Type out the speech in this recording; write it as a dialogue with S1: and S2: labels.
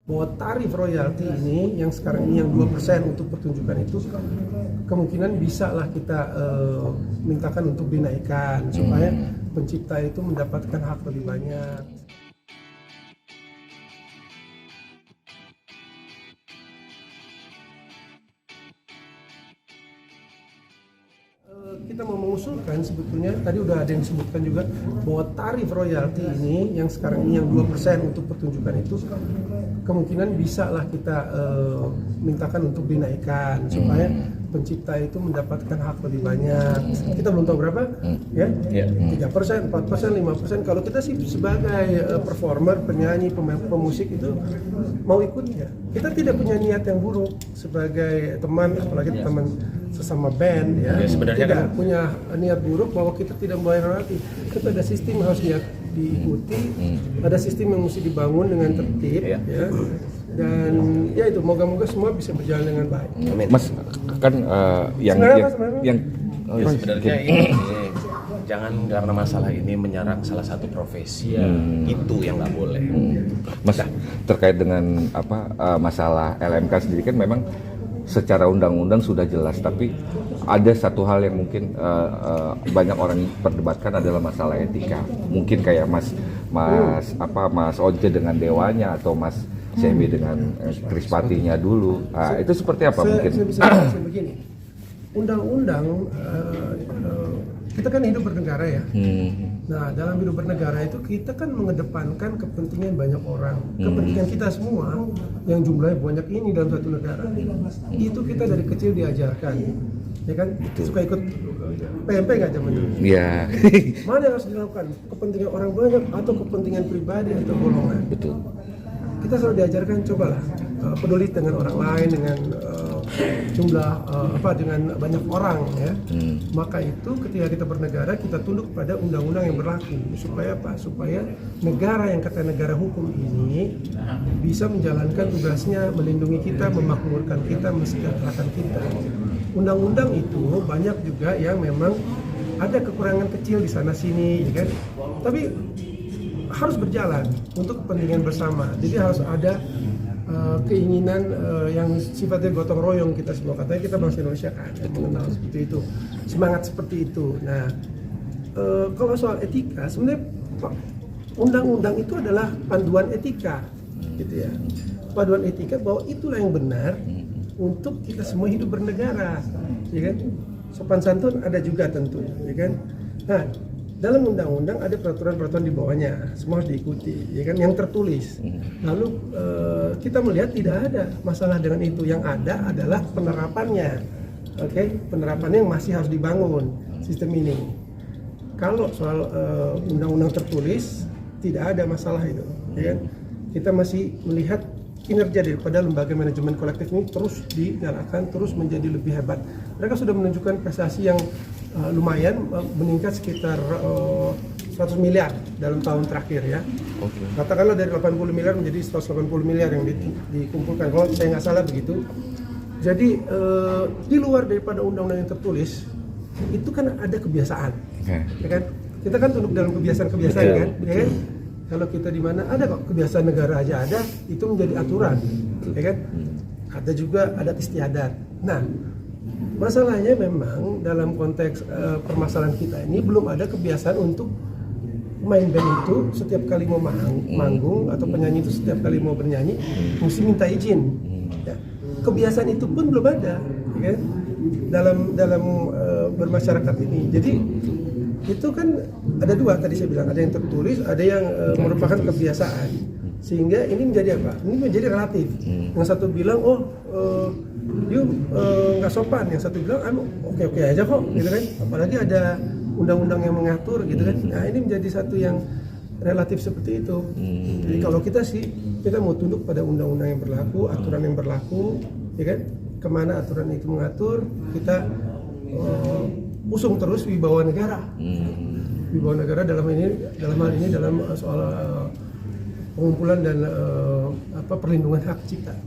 S1: bahwa tarif royalti ini yang sekarang ini yang 2% untuk pertunjukan itu kemungkinan bisa lah kita mintakan untuk dinaikkan supaya pencipta itu mendapatkan hak lebih banyak. Kita mau mengusulkan sebetulnya tadi udah ada yang disebutkan juga bahwa tarif royalti ini yang sekarang ini yang 2% untuk pertunjukan itu kemungkinan bisa lah kita mintakan untuk dinaikkan supaya pencipta itu mendapatkan hak lebih banyak. Kita belum tahu berapa ya, 3%, 4%, 5%. Kalau kita sih sebagai performer, penyanyi, pemusik itu mau ikut ya. Kita tidak punya niat yang buruk sebagai teman, apalagi teman sesama band ya.
S2: Sebenarnya
S1: tidak
S2: kan
S1: punya niat buruk bahwa kita tidak membayar royalti. Kita ada sistem yang harus diikuti, ada sistem yang mesti dibangun dengan tertib ya. Dan ya itu moga-moga semua bisa berjalan dengan baik.
S3: Mas kan yang
S2: sebenarnya ini jangan karena masalah ini menyerang salah satu profesi itu yang nggak boleh.
S3: Mas terkait dengan masalah LMK sendiri kan memang secara undang-undang sudah jelas, tapi ada satu hal yang mungkin banyak orang perdebatkan adalah masalah etika. Mungkin kayak Mas Once dengan Dewanya atau Mas Semi dengan Krispatinya dulu. Itu seperti apa mungkin?
S1: Saya bisa begini. Undang-undang kita kan hidup bernegara ya. Nah, dalam hidup bernegara itu kita kan mengedepankan kepentingan banyak orang, kepentingan kita semua yang jumlahnya banyak ini dalam satu negara. Itu kita dari kecil diajarkan, ya kan? Suka ikut PMP nggak zaman dulu?
S3: Iya.
S1: Mana yang harus dilakukan? Kepentingan orang banyak atau kepentingan pribadi atau golongan?
S3: Betul.
S1: Kita selalu diajarkan cobalah peduli dengan orang lain, dengan jumlah dengan banyak orang ya. Maka itu ketika kita bernegara kita tunduk pada undang-undang yang berlaku supaya apa? Supaya negara yang kata negara hukum ini bisa menjalankan tugasnya melindungi kita, memakmurkan kita, mensejahterakan kita. Undang-undang itu banyak juga yang memang ada kekurangan kecil di sana sini, ya kan? Tapi harus berjalan untuk kepentingan bersama. Jadi harus ada keinginan yang sifatnya gotong royong, kita semua katanya kita bangsa Indonesia kan mengenal seperti itu, semangat seperti itu. Nah, kalau soal etika sebenarnya undang-undang itu adalah panduan etika, gitu ya. Panduan etika bahwa itulah yang benar untuk kita semua hidup bernegara, ya kan? Sopan santun ada juga tentu, ya kan? Nah, dalam undang-undang ada peraturan-peraturan di bawahnya, semua harus diikuti, ya kan, yang tertulis. Lalu kita melihat tidak ada masalah dengan itu, yang ada adalah penerapannya, penerapannya yang masih harus dibangun sistem ini. Kalau soal undang-undang tertulis tidak ada masalah itu, ya kan. Kita masih melihat kinerja daripada lembaga manajemen kolektif ini terus digalakkan, terus menjadi lebih hebat. Mereka sudah menunjukkan prestasi yang lumayan, meningkat sekitar 100 miliar dalam tahun terakhir ya. Katakanlah dari 80 miliar menjadi 180 miliar yang dikumpulkan, kalau saya nggak salah begitu. Jadi di luar daripada undang-undang yang tertulis itu kan ada kebiasaan, ya kan? Kita kan tunduk dalam kebiasaan-kebiasaan kan, ya kan? Kalau kita di mana ada kok kebiasaan negara aja ada, itu menjadi aturan, ya kan? Ada juga adat istiadat. Nah, masalahnya memang dalam konteks permasalahan kita ini belum ada kebiasaan untuk main band itu setiap kali mau manggung atau penyanyi itu setiap kali mau bernyanyi mesti minta izin. Ya. Kebiasaan itu pun belum ada, ya kan? Dalam bermasyarakat ini. Jadi itu kan ada dua tadi saya bilang, ada yang tertulis, ada yang merupakan kebiasaan. Sehingga ini menjadi apa? Ini menjadi relatif. Yang satu bilang nggak sopan, yang satu bilang oke aja kok, gitu kan. Apalagi ada undang-undang yang mengatur, gitu kan. Nah, ini menjadi satu yang relatif seperti itu. Jadi kalau kita mau tunduk pada undang-undang yang berlaku, aturan yang berlaku, ya kan. Kemana aturan itu mengatur, kita usung terus wibawa negara. Wibawa negara dalam hal ini dalam soal pengumpulan dan perlindungan hak cipta.